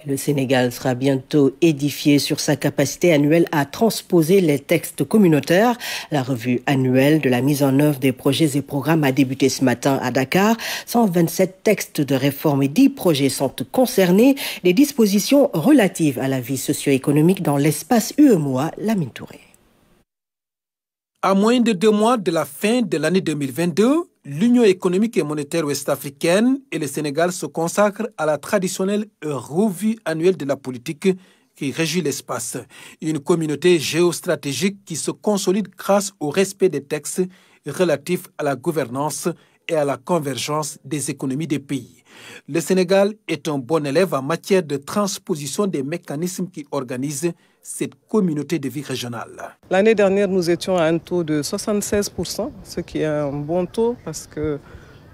Le Sénégal sera bientôt édifié sur sa capacité annuelle à transposer les textes communautaires. La revue annuelle de la mise en œuvre des projets et programmes a débuté ce matin à Dakar. 127 textes de réforme et 10 projets sont concernés. Les dispositions relatives à la vie socio-économique dans l'espace UEMOA, Lamine Touré. À moins de 2 mois de la fin de l'année 2022, l'Union économique et monétaire ouest-africaine et le Sénégal se consacrent à la traditionnelle revue annuelle de la politique qui régit l'espace. Une communauté géostratégique qui se consolide grâce au respect des textes relatifs à la gouvernance et à la convergence des économies des pays. Le Sénégal est un bon élève en matière de transposition des mécanismes qui organisent cette communauté de vie régionale. L'année dernière, nous étions à un taux de 76%, ce qui est un bon taux parce que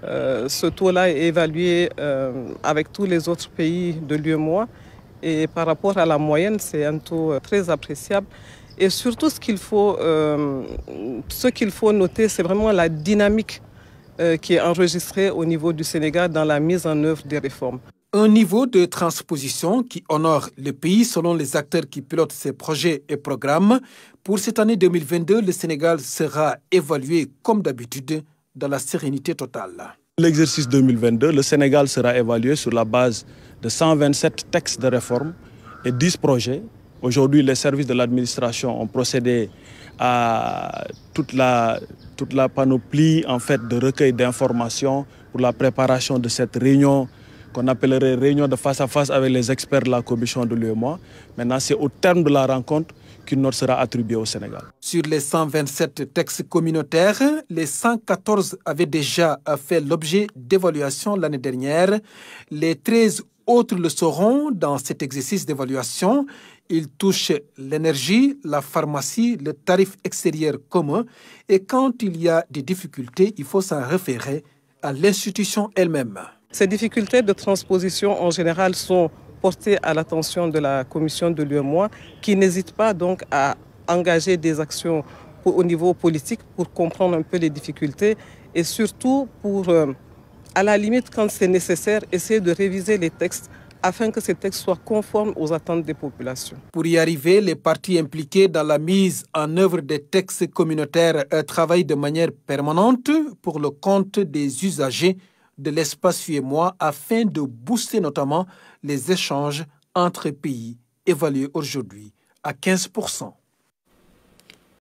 ce taux-là est évalué avec tous les autres pays de l'UEMOA. Et par rapport à la moyenne, c'est un taux très appréciable. Et surtout, ce qu'il faut noter, c'est vraiment la dynamique qui est enregistrée au niveau du Sénégal dans la mise en œuvre des réformes. Un niveau de transposition qui honore le pays selon les acteurs qui pilotent ces projets et programmes. Pour cette année 2022, le Sénégal sera évalué comme d'habitude dans la sérénité totale. L'exercice 2022, le Sénégal sera évalué sur la base de 127 textes de réforme et 10 projets. Aujourd'hui, les services de l'administration ont procédé à toute la panoplie en fait, de recueil d'informations pour la préparation de cette réunion qu'on appellerait réunion de face à face avec les experts de la commission de l'UEMOA. Maintenant, c'est au terme de la rencontre qu'une note sera attribuée au Sénégal. Sur les 127 textes communautaires, les 114 avaient déjà fait l'objet d'évaluation l'année dernière. Les 13 autres le seront dans cet exercice d'évaluation. Ils touchent l'énergie, la pharmacie, le tarif extérieur commun. Et quand il y a des difficultés, il faut s'en référer à l'institution elle-même. Ces difficultés de transposition, en général, sont portées à l'attention de la commission de l'UEMOA, qui n'hésite pas donc à engager des actions au niveau politique pour comprendre un peu les difficultés et surtout pour, à la limite, quand c'est nécessaire, essayer de réviser les textes afin que ces textes soient conformes aux attentes des populations. Pour y arriver, les partis impliqués dans la mise en œuvre des textes communautaires travaillent de manière permanente pour le compte des usagers de l'espace UEMOA afin de booster notamment les échanges entre pays évalués aujourd'hui à 15%.